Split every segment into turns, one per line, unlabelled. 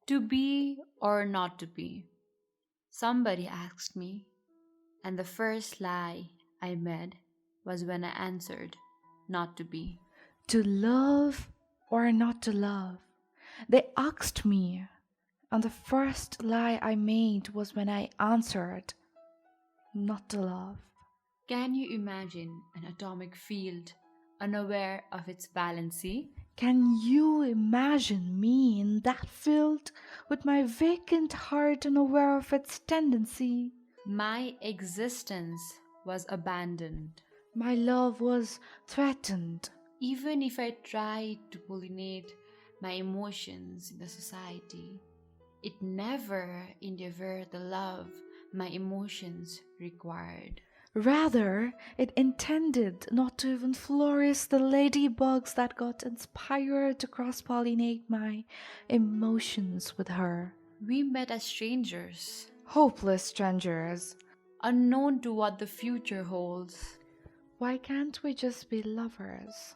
To be or not to be? Somebody asked me, and the first lie I made was when I answered not to be.
To love or not to love? They asked me, and the first lie I made was when I answered not to love.
Can you imagine an atomic field unaware of its valency?
Can you imagine me in that field with my vacant heart unaware of its tendency?
My existence was abandoned.
My love was threatened.
Even if I tried to pollinate my emotions in the society, it never endeavored the love my emotions required.
Rather, it intended not to even flourish the ladybugs that got inspired to cross-pollinate my emotions with her.
We met as strangers,
Hopeless strangers.
unknown to what the future holds.
Why can't we just be lovers?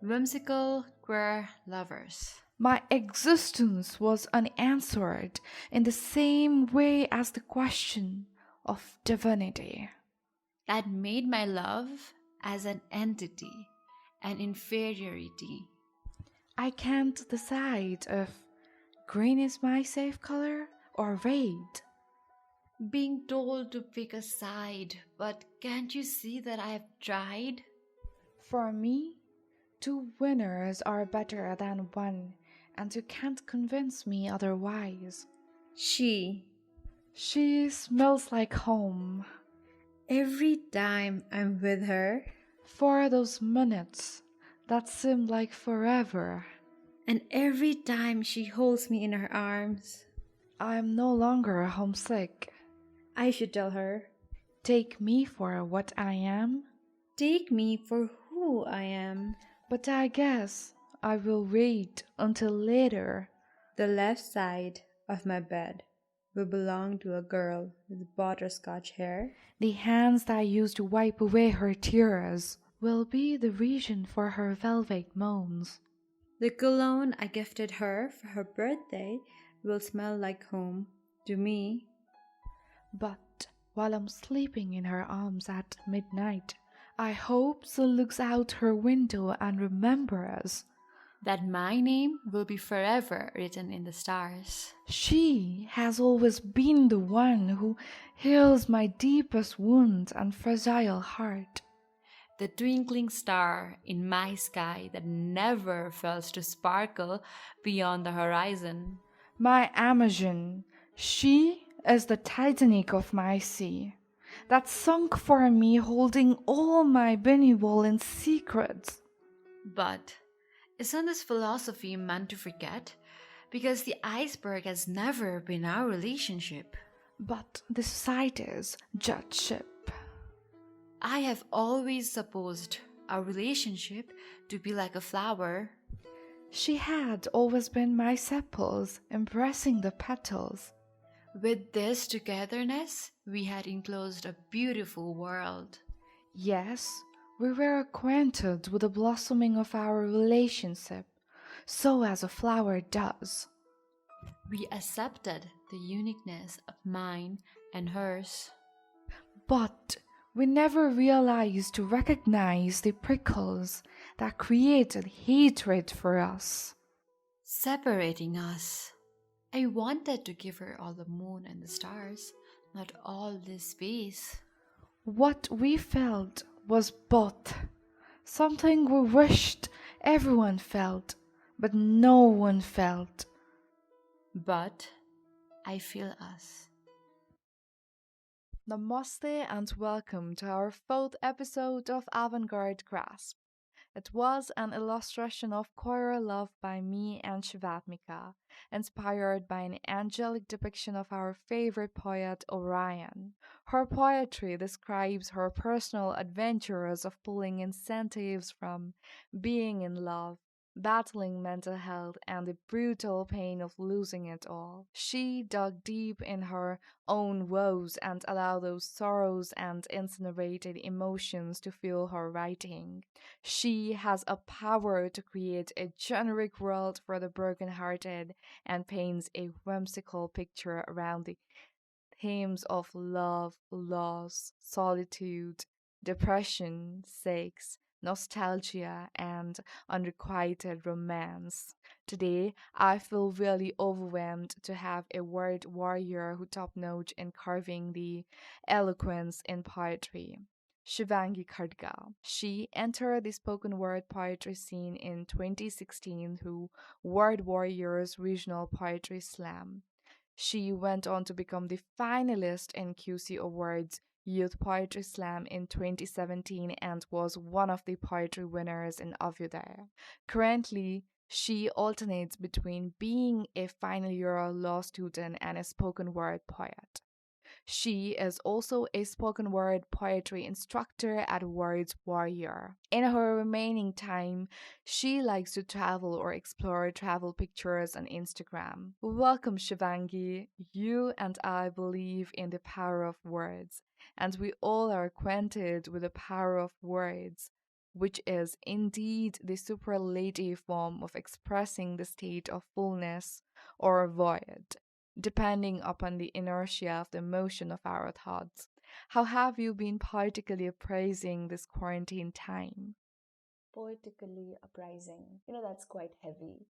Whimsical, queer lovers.
My existence was unanswered in the same way as the question of divinity.
That made my love as an entity, an inferiority.
I can't decide if green is my safe color or red.
Being told to pick a side, but can't you see that I have tried?
For me, two winners are better than one, and you can't convince me otherwise.
She.
She smells like home.
Every time I'm with her,
For those minutes that seemed like forever,
and every time she holds me in her arms,
I am no longer homesick.
I should tell her,
Take me for what I am,
take me for who I am.
but I guess I will wait until later.
The left side of my bed will belong to a girl with butterscotch hair.
The hands that I used to wipe away her tears will be the region for her velvet moans.
The cologne I gifted her for her birthday will smell like home to me.
But while I'm sleeping in her arms at midnight, I hope she looks out her window and remembers.
That my name will be forever written in the stars.
She has always been the one who heals my deepest wound and fragile heart.
The twinkling star in my sky that never fails to sparkle beyond the horizon.
My Amazon, she is the Titanic of my sea, that sunk for me holding all my benevolent secrets.
But isn't this philosophy meant to forget? Because the iceberg has never been our relationship.
But the society's judgeship.
I have always supposed our relationship to be like a flower.
She had always been my sepals, embracing the petals.
With this togetherness, we had enclosed a beautiful world.
Yes, we were acquainted with the blossoming of our relationship, so as a flower does.
We accepted the uniqueness of mine and hers.
But we never realized to recognize the prickles that created hatred for us.
Separating us. I wanted to give her all the moon and the stars, not all this space.
What we felt was both. Something we wished everyone felt, but no one felt.
But I feel us.
Namaste and welcome to our 4th episode of Avant-Garde-Grasp. It was an illustration of choral love by me and Shivatmika, inspired by an angelic depiction of our favorite poet Orion. Her poetry describes her personal adventures of pulling incentives from being in love, battling mental health and the brutal pain of losing it all. She dug deep in her own woes and allowed those sorrows and incinerated emotions to fuel her writing. She has a power to create a generic world for the broken-hearted and paints a whimsical picture around the themes of love, loss, solitude, depression, sex, nostalgia, and unrequited romance. Today, I feel really overwhelmed to have a word warrior who top notch in carving the eloquence in poetry. Shivangi Khadga. She entered the spoken word poetry scene in 2016 through Word Warriors Regional Poetry Slam. She went on to become the finalist in QC Awards Youth Poetry Slam in 2017 and was one of the poetry winners in Avyodaya. Currently, she alternates between being a final year law student and a spoken word poet. She is also a spoken word poetry instructor at Words Warrior. In her remaining time, she likes to travel or explore travel pictures on Instagram. Welcome, Shivangi. You and I believe in the power of words, and we all are acquainted with the power of words, which is indeed the superlative form of expressing the state of fullness or void depending upon the inertia of the motion of our thoughts. How have you been particularly appraising this quarantine time?
Poetically uprising. That's quite heavy.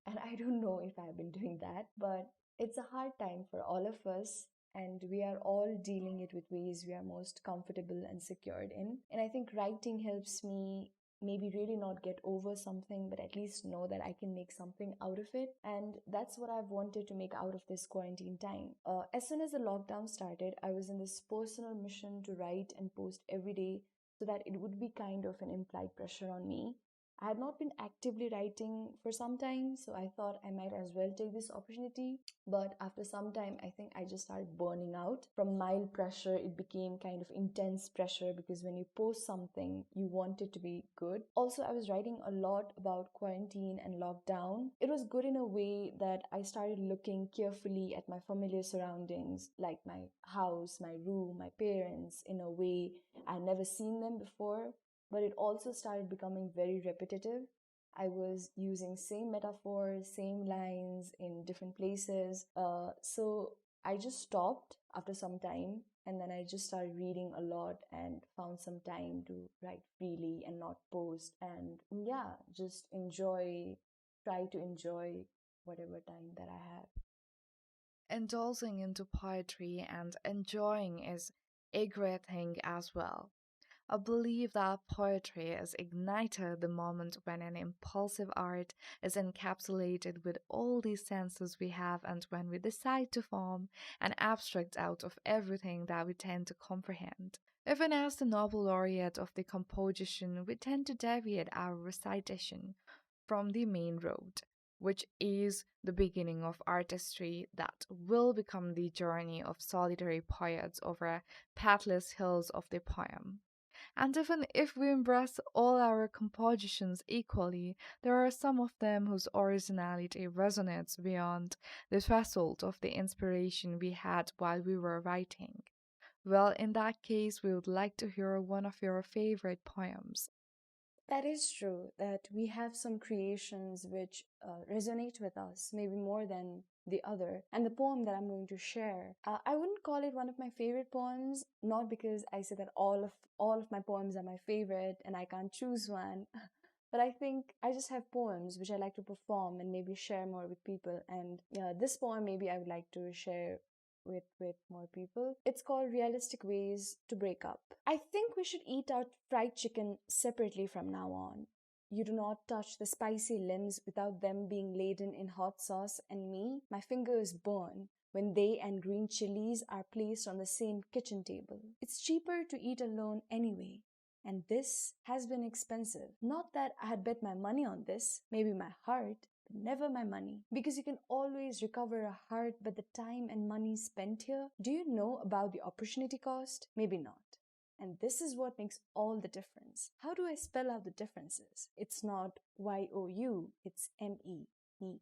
And I don't know if I've been doing that, but it's a hard time for all of us. And we are all dealing it with ways we are most comfortable and secured in. And I think writing helps me maybe really not get over something, but at least know that I can make something out of it. And that's what I've wanted to make out of this quarantine time. As soon as the lockdown started, I was in this personal mission to write and post every day so that it would be kind of an implied pressure on me. I had not been actively writing for some time, so I thought I might as well take this opportunity. But after some time, I think I just started burning out. From mild pressure, it became kind of intense pressure because when you post something, you want it to be good. Also, I was writing a lot about quarantine and lockdown. It was good in a way that I started looking carefully at my familiar surroundings, like my house, my room, my parents, in a way I'd never seen them before, but it also started becoming very repetitive. I was using same metaphors, same lines in different places. So I just stopped after some time and then I just started reading a lot and found some time to write freely and not post. And yeah, just try to enjoy whatever time that I have.
Indulging into poetry and enjoying is a great thing as well. I believe that poetry is ignited the moment when an impulsive art is encapsulated with all these senses we have and when we decide to form an abstract out of everything that we tend to comprehend. Even as the Nobel laureate of the composition, we tend to deviate our recitation from the main road, which is the beginning of artistry that will become the journey of solitary poets over pathless hills of the poem. And even if we embrace all our compositions equally, there are some of them whose originality resonates beyond the threshold of the inspiration we had while we were writing. Well, in that case, we would like to hear one of your favorite poems.
That is true, that we have some creations which resonate with us, maybe more than the other. And the poem that I'm going to share, I wouldn't call it one of my favorite poems, not because I say that all of my poems are my favorite and I can't choose one. But I think I just have poems which I like to perform and maybe share more with people. And this poem, maybe I would like to share with more people. It's called Realistic Ways to Break Up. I think we should eat our fried chicken separately from now on. You do not touch the spicy limbs without them being laden in hot sauce, and me, my fingers burn when they and green chilies are placed on the same kitchen table. It's cheaper to eat alone anyway. And this has been expensive. Not that I had bet my money on this, maybe my heart, but never my money. Because you can always recover a heart, but the time and money spent here, do you know about the opportunity cost? Maybe not. And this is what makes all the difference. How do I spell out the differences? It's not YOU, it's MEE.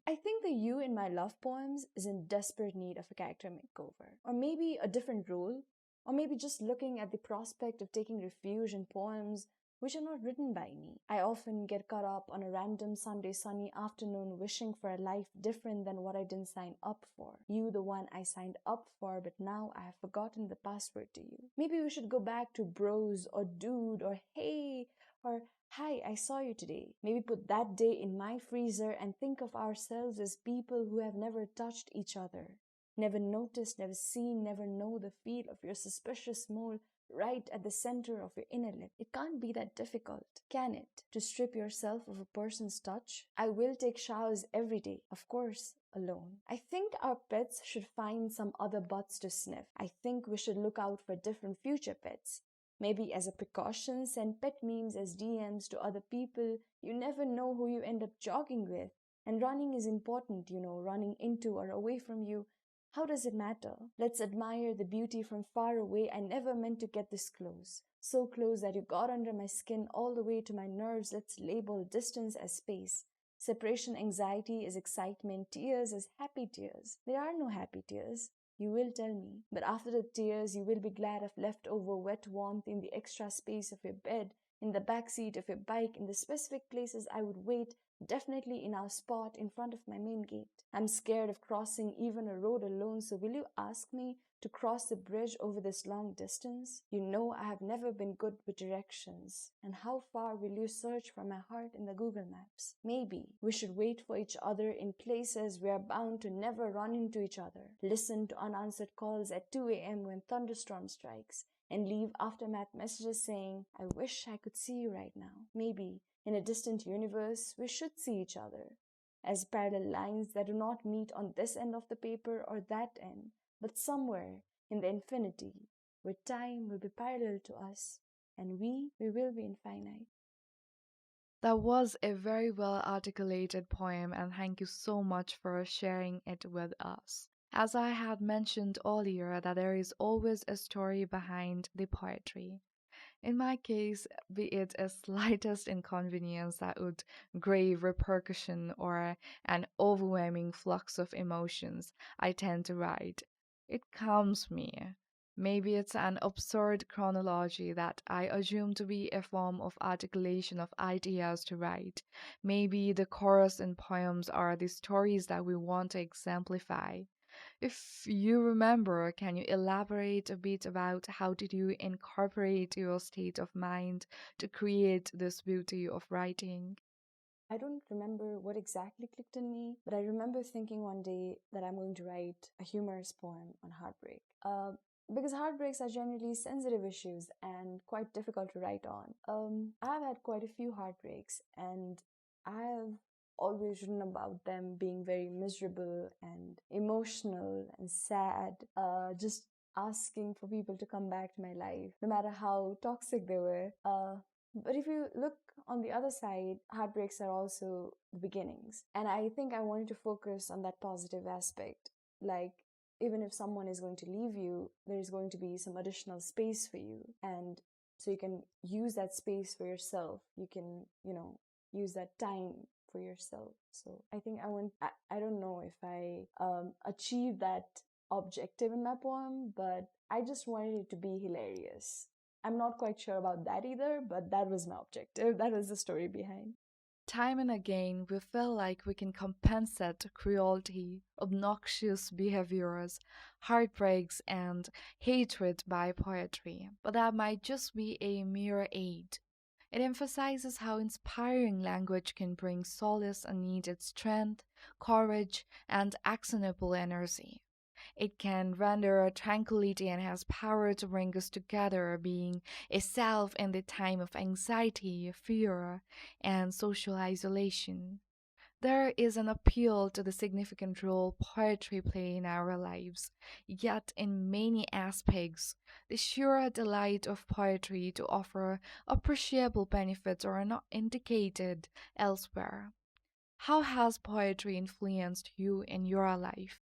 I think the you in my love poems is in desperate need of a character makeover, or maybe a different role, or maybe just looking at the prospect of taking refuge in poems which are not written by me. I often get caught up on a random Sunday sunny afternoon wishing for a life different than what I didn't sign up for. You, the one I signed up for, but now I have forgotten the password to you. Maybe we should go back to bros or dude or hey or hi, I saw you today. Maybe put that day in my freezer and think of ourselves as people who have never touched each other. Never noticed, never seen, never know the feel of your suspicious mole right at the center of your inner lip. It can't be that difficult, can it? To strip yourself of a person's touch? I will take showers every day, of course, alone. I think our pets should find some other butts to sniff. I think we should look out for different future pets. Maybe as a precaution, send pet memes as DMs to other people. You never know who you end up jogging with. And running is important, running into or away from you. How does it matter? Let's admire the beauty from far away. I never meant to get this close. So close that you got under my skin all the way to my nerves. Let's label distance as space. Separation anxiety is excitement. Tears as happy tears. There are no happy tears. You will tell me. But after the tears, you will be glad of leftover wet warmth in the extra space of your bed, in the back seat of your bike, in the specific places I would wait, definitely in our spot in front of my main gate. I'm scared of crossing even a road alone, so will you ask me to cross the bridge over this long distance? You know I have never been good with directions. And how far will you search for my heart in the Google Maps? Maybe we should wait for each other in places we are bound to never run into each other. Listen to unanswered calls at 2 a.m. when thunderstorm strikes, and leave aftermath messages saying, I wish I could see you right now. Maybe in a distant universe, we should see each other as parallel lines that do not meet on this end of the paper or that end, but somewhere in the infinity, where time will be parallel to us, and we will be infinite.
That was a very well articulated poem, and thank you so much for sharing it with us. As I had mentioned earlier, that there is always a story behind the poetry. In my case, be it a slightest inconvenience that would grave repercussion or an overwhelming flux of emotions, I tend to write. It calms me. Maybe it's an absurd chronology that I assume to be a form of articulation of ideas to write. Maybe the chorus in poems are the stories that we want to exemplify. If you remember, can you elaborate a bit about how did you incorporate your state of mind to create this beauty of writing?
I don't remember what exactly clicked in me, but I remember thinking one day that I'm going to write a humorous poem on heartbreak. Because heartbreaks are generally sensitive issues and quite difficult to write on. I've had quite a few heartbreaks, and I've always written about them being very miserable and emotional and sad, just asking for people to come back to my life, no matter how toxic they were. But if you look on the other side, heartbreaks are also the beginnings. And I think I wanted to focus on that positive aspect. Like, even if someone is going to leave you, there is going to be some additional space for you. And so you can use that space for yourself. You can, use that time for yourself. So I think I don't know if I achieved that objective in my poem, but I just wanted it to be hilarious. I'm not quite sure about that either, but that was my objective. That was the story behind.
Time and again, we feel like we can compensate cruelty, obnoxious behaviors, heartbreaks, and hatred by poetry, but that might just be a mere aid. It emphasizes how inspiring language can bring solace and needed strength, courage, and actionable energy. It can render tranquility and has power to bring us together, being a self in the time of anxiety, fear, and social isolation. There is an appeal to the significant role poetry plays in our lives, yet in many aspects, the sheer delight of poetry to offer appreciable benefits are not indicated elsewhere. How has poetry influenced you in your life?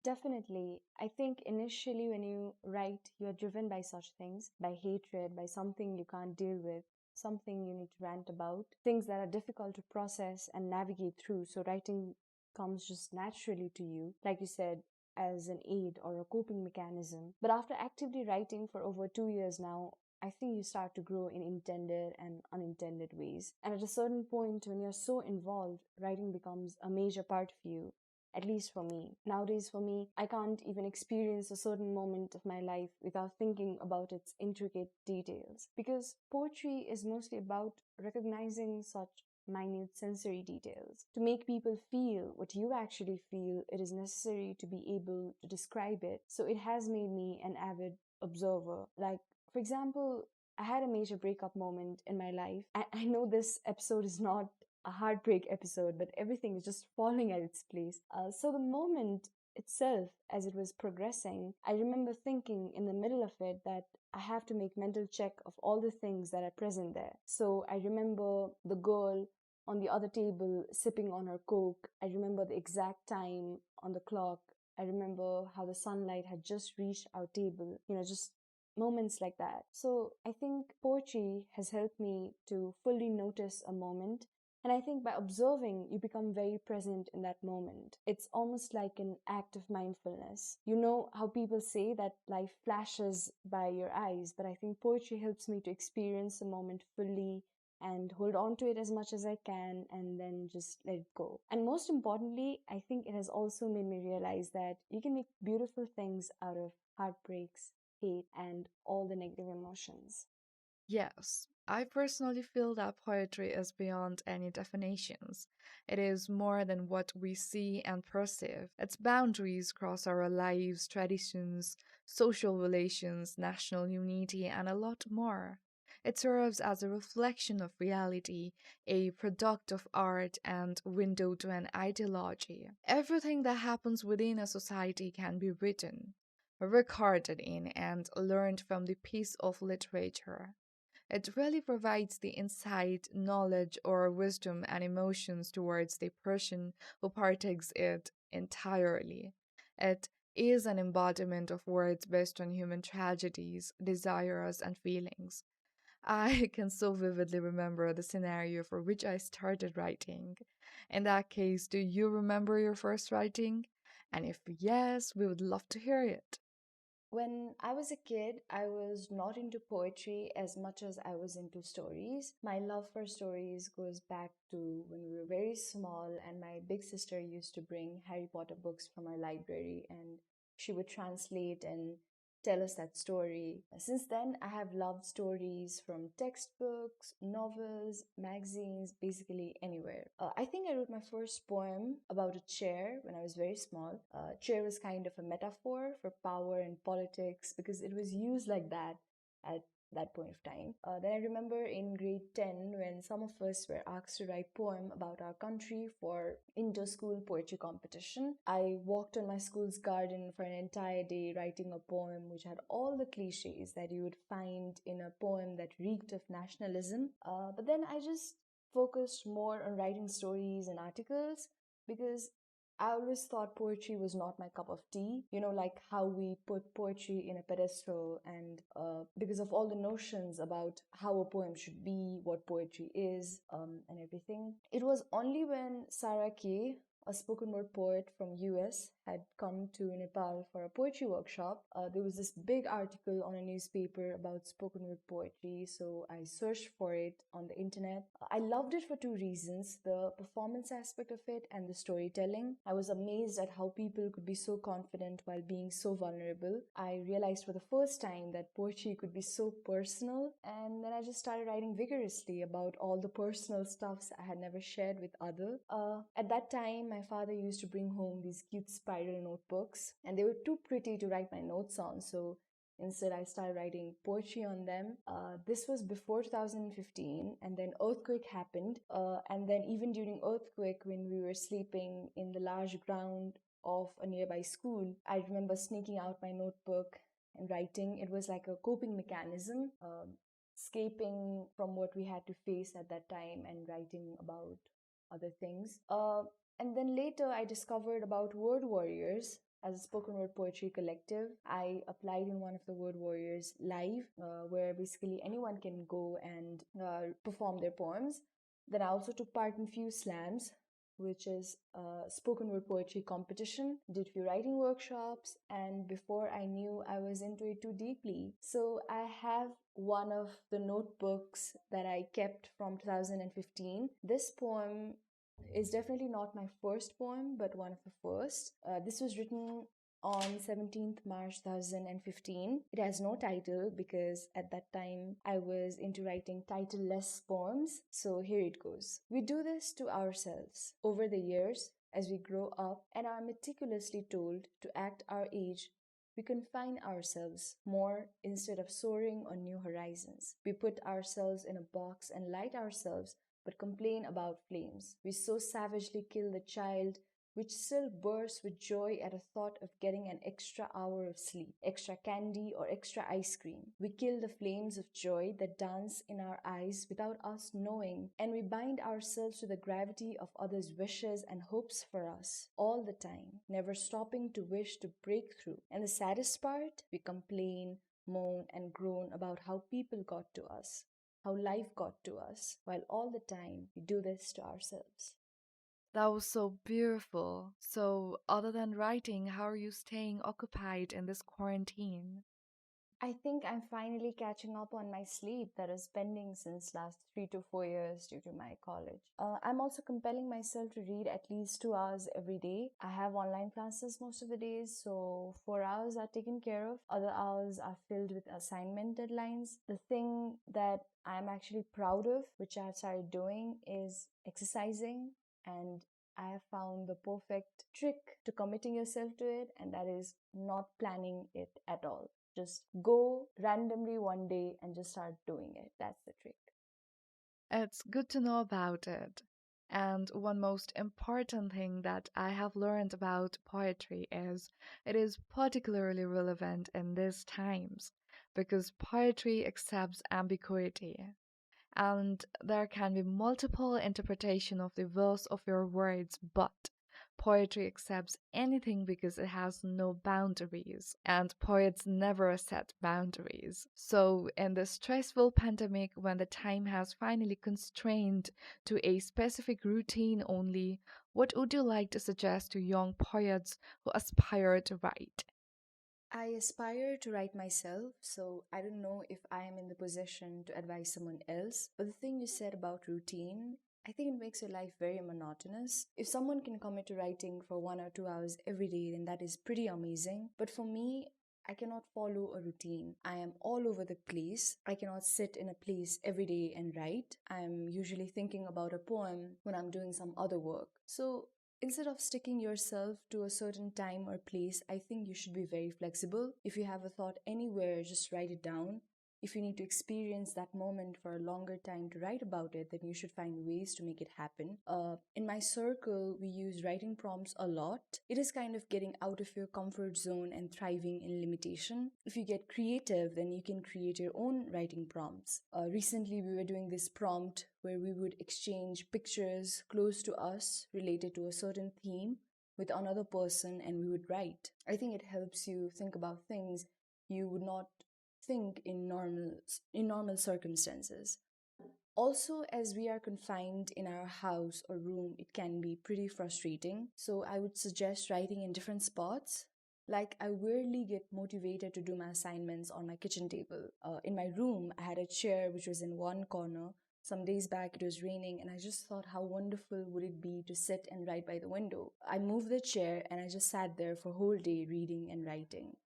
Definitely. I think initially when you write, you're driven by such things, by hatred, by something you can't deal with, something you need to rant about, things that are difficult to process and navigate through. So writing comes just naturally to you, like you said, as an aid or a coping mechanism. But after actively writing for over 2 years now, I think you start to grow in intended and unintended ways. And at a certain point, when you're so involved, writing becomes a major part of you, at least for me. Nowadays, for me, I can't even experience a certain moment of my life without thinking about its intricate details. Because poetry is mostly about recognizing such minute sensory details. To make people feel what you actually feel, it is necessary to be able to describe it. So it has made me an avid observer. Like, for example, I had a major breakup moment in my life. I know this episode is not a heartbreak episode, but everything is just falling at its place. So the moment itself, as it was progressing, I remember thinking in the middle of it that I have to make mental check of all the things that are present there. So I remember the girl on the other table sipping on her coke. I remember the exact time on the clock. I remember how the sunlight had just reached our table, just moments like that. So I think poetry has helped me to fully notice a moment, and I think by observing, you become very present in that moment. It's almost like an act of mindfulness. You know how people say that life flashes by your eyes, but I think poetry helps me to experience a moment fully and hold on to it as much as I can and then just let it go. And most importantly, I think it has also made me realize that you can make beautiful things out of heartbreaks, hate, and all the negative emotions.
Yes, I personally feel that poetry is beyond any definitions. It is more than what we see and perceive. Its boundaries cross our lives, traditions, social relations, national unity, and a lot more. It serves as a reflection of reality, a product of art, and window to an ideology. Everything that happens within a society can be written, recorded in, and learned from the piece of literature. It really provides the insight, knowledge, or wisdom and emotions towards the person who partakes it entirely. It is an embodiment of words based on human tragedies, desires, and feelings. I can so vividly remember the scenario for which I started writing. In that case, do you remember your first writing? And if yes, we would love to hear it.
When I was a kid, I was not into poetry as much as I was into stories. My love for stories goes back to when we were very small, and my big sister used to bring Harry Potter books from our library, and she would translate and tell us that story. Since then, I have loved stories from textbooks, novels, magazines, basically anywhere. I think I wrote my first poem about a chair when I was very small. Chair was kind of a metaphor for power and politics because it was used like that at that point of time. Then I remember in grade 10 when some of us were asked to write poem about our country for inter-school poetry competition. I walked on my school's garden for an entire day writing a poem which had all the cliches that you would find in a poem that reeked of nationalism. But then I just focused more on writing stories and articles because I always thought poetry was not my cup of tea. Like how we put poetry in a pedestal, and because of all the notions about how a poem should be, what poetry is, and everything. It was only when Sarah Kay, a spoken word poet from US, had come to Nepal for a poetry workshop. There was this big article on a newspaper about spoken word poetry, so I searched for it on the internet. I loved it for two reasons: the performance aspect of it and the storytelling. I was amazed at how people could be so confident while being so vulnerable. I realized for the first time that poetry could be so personal, and then I just started writing vigorously about all the personal stuffs I had never shared with others. At that time, my father used to bring home these cute spiral notebooks, and they were too pretty to write my notes on, so instead, I started writing poetry on them. This was before 2015, and then earthquake happened. And then even during earthquake, when we were sleeping in the large ground of a nearby school, I remember sneaking out my notebook and writing. It was like a coping mechanism, escaping from what we had to face at that time and writing about other things. And then later, I discovered about word warriors. as a spoken word poetry collective. I applied in one of the Word Warriors live, where basically anyone can go and perform their poems. Then I also took part in few slams, which is a spoken word poetry competition, did few writing workshops, and before I knew, I was into it too deeply. So I have one of the notebooks that I kept from 2015. This poem is definitely not my first poem, but one of the first. This was written on 17th March 2015. It has no title because at that time I was into writing title-less poems. So here it goes. We do this to ourselves. Over the years, as we grow up and are meticulously told to act our age, we confine ourselves more instead of soaring on new horizons. We put ourselves in a box and light ourselves but complain about flames. We so savagely kill the child which still bursts with joy at a thought of getting an extra hour of sleep, extra candy, or extra ice cream. We kill the flames of joy that dance in our eyes without us knowing, and we bind ourselves to the gravity of others' wishes and hopes for us all the time, never stopping to wish to break through. And the saddest part, we complain, moan, and groan about how people got to us, how life got to us, while all the time we do this to ourselves.
That was so beautiful. So, other than writing, how are you staying occupied in this quarantine?
I think I'm finally catching up on my sleep that is pending since last 3 to 4 years due to my college. I'm also compelling myself to read at least 2 hours every day. I have online classes most of the days, so 4 hours are taken care of. Other hours are filled with assignment deadlines. The thing that I'm actually proud of, which I've started doing, is exercising, and I have found the perfect trick to committing yourself to it, and that is not planning it at all. Just go randomly one day and just start doing it. That's the trick.
It's good to know about it. And one most important thing that I have learned about poetry is it is particularly relevant in these times because poetry accepts ambiguity. And there can be multiple interpretation of the verse of your words, but poetry accepts anything because it has no boundaries, and poets never set boundaries. So, in the stressful pandemic, when the time has finally constrained to a specific routine only, what would you like to suggest to young poets who aspire to write?
I aspire to write myself, so I don't know if I am in the position to advise someone else. But the thing you said about routine, I think it makes your life very monotonous. If someone can commit to writing for 1 or 2 hours every day, then that is pretty amazing. But for me, I cannot follow a routine. I am all over the place. I cannot sit in a place every day and write. I'm usually thinking about a poem when I'm doing some other work. So instead of sticking yourself to a certain time or place, I think you should be very flexible. If you have a thought anywhere, just write it down. If you need to experience that moment for a longer time to write about it, then you should find ways to make it happen. In my circle, we use writing prompts a lot. It is kind of getting out of your comfort zone and thriving in limitation. If you get creative, then you can create your own writing prompts. Recently, we were doing this prompt where we would exchange pictures close to us related to a certain theme with another person, and we would write. I think it helps you think about things you would not think in normal circumstances. Also, as we are confined in our house or room, it can be pretty frustrating. So I would suggest writing in different spots. Like, I rarely get motivated to do my assignments on my kitchen table. In my room, I had a chair which was in one corner. Some days back it was raining, and I just thought how wonderful would it be to sit and write by the window. I moved the chair and I just sat there for a whole day reading and writing.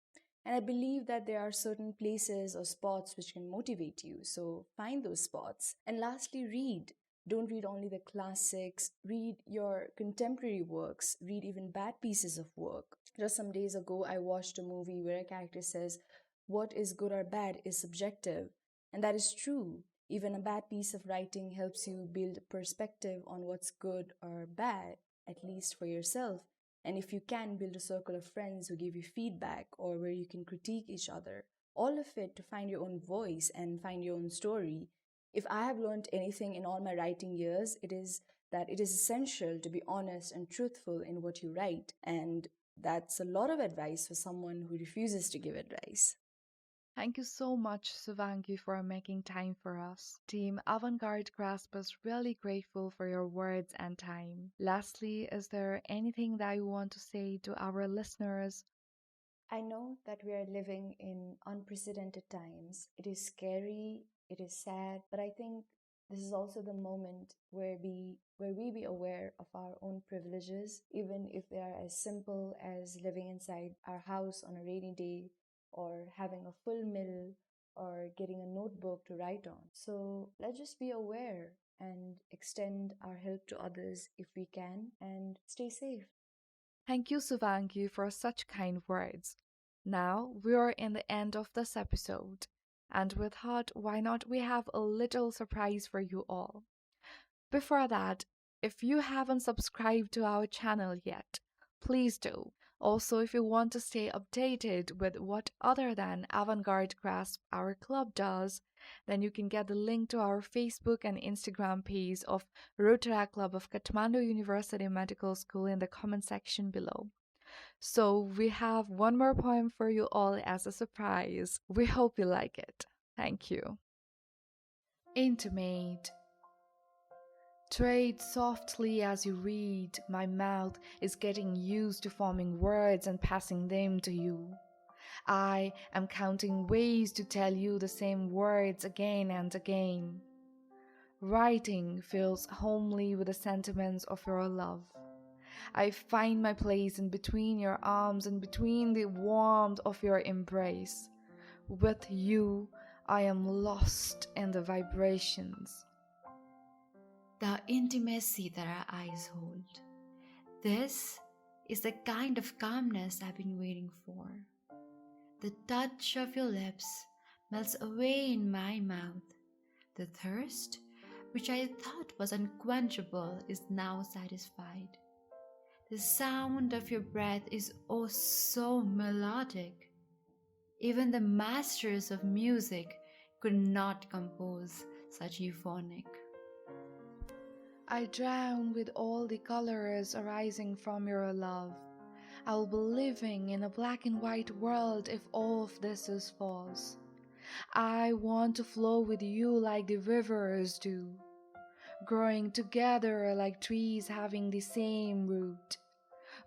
And I believe that there are certain places or spots which can motivate you. So find those spots. And lastly, read. Don't read only the classics. Read your contemporary works. Read even bad pieces of work. Just some days ago, I watched a movie where a character says, "What is good or bad is subjective." And that is true. Even a bad piece of writing helps you build perspective on what's good or bad, at least for yourself. And if you can, build a circle of friends who give you feedback or where you can critique each other. All of it to find your own voice and find your own story. If I have learned anything in all my writing years, it is that it is essential to be honest and truthful in what you write. And That's a lot of advice for someone who refuses to give advice.
Thank you so much, Suvangi, for making time for us. Team Avant-Garde-Grasp is really grateful for your words and time. Lastly, is there anything that you want to say to our listeners?
I know that we are living in unprecedented times. It is scary, it is sad, but I think this is also the moment where we be aware of our own privileges, even if they are as simple as living inside our house on a rainy day, or having a full meal, or getting a notebook to write on. So let's just be aware and extend our help to others if we can, and stay safe.
Thank you, Suvangi, for such kind words. Now we are in the end of this episode, and we thought, why not we have a little surprise for you all. Before that, if you haven't subscribed to our channel yet, please do. Also, if you want to stay updated with what other than Avant-Garde-Grasp our club does, then you can get the link to our Facebook and Instagram page of Rotaract Club of Kathmandu University Medical School in the comment section below. So we have one more poem for you all as a surprise. We hope you like it. Thank you. Intimate. Tread softly as you read. My mouth is getting used to forming words and passing them to you. I am counting ways to tell you the same words again and again. Writing feels homely with the sentiments of your love. I find my place in between your arms and between the warmth of your embrace. With you, I am lost in the vibrations.
The intimacy that our eyes hold. This is the kind of calmness I've been waiting for. The touch of your lips melts away in my mouth. The thirst, which I thought was unquenchable, is now satisfied. The sound of your breath is oh so melodic. Even the masters of music could not compose such euphonic.
I drown with all the colors arising from your love. I will be living in a black and white world if all of this is false. I want to flow with you like the rivers do, growing together like trees having the same root.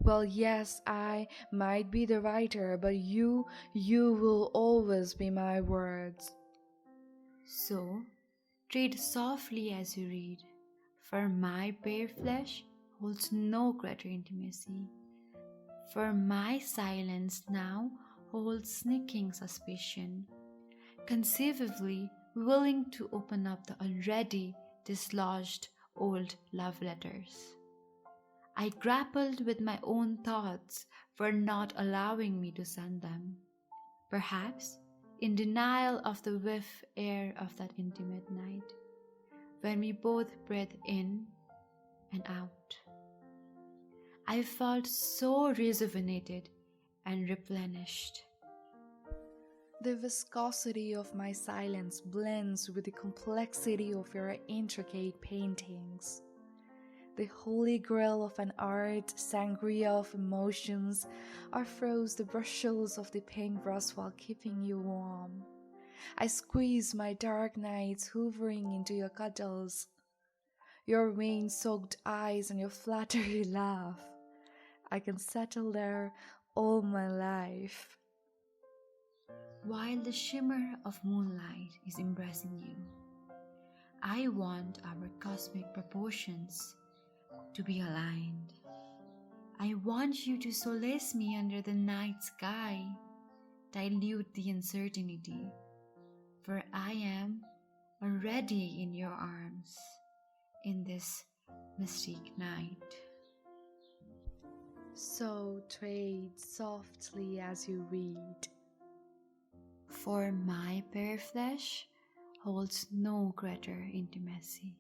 Well, yes, I might be the writer, but you will always be my words.
So, tread softly as you read, for my bare flesh holds no greater intimacy. For my silence now holds sneaking suspicion, conceivably willing to open up the already dislodged old love letters. I grappled with my own thoughts for not allowing me to send them, perhaps in denial of the whiff air of that intimate night, when we both breathed in and out. I felt so rejuvenated and replenished.
The viscosity of my silence blends with the complexity of your intricate paintings. The holy grail of an art, sangria of emotions, froze the bristles of the paintbrush while keeping you warm. I squeeze my dark nights hovering into your cuddles, your rain-soaked eyes and your flattery laugh. I can settle there all my life.
While the shimmer of moonlight is embracing you, I want our cosmic proportions to be aligned. I want you to solace me under the night sky, dilute the uncertainty, for I am already in your arms in this mystic night.
So tread softly as you read.
For my bare flesh holds no greater intimacy.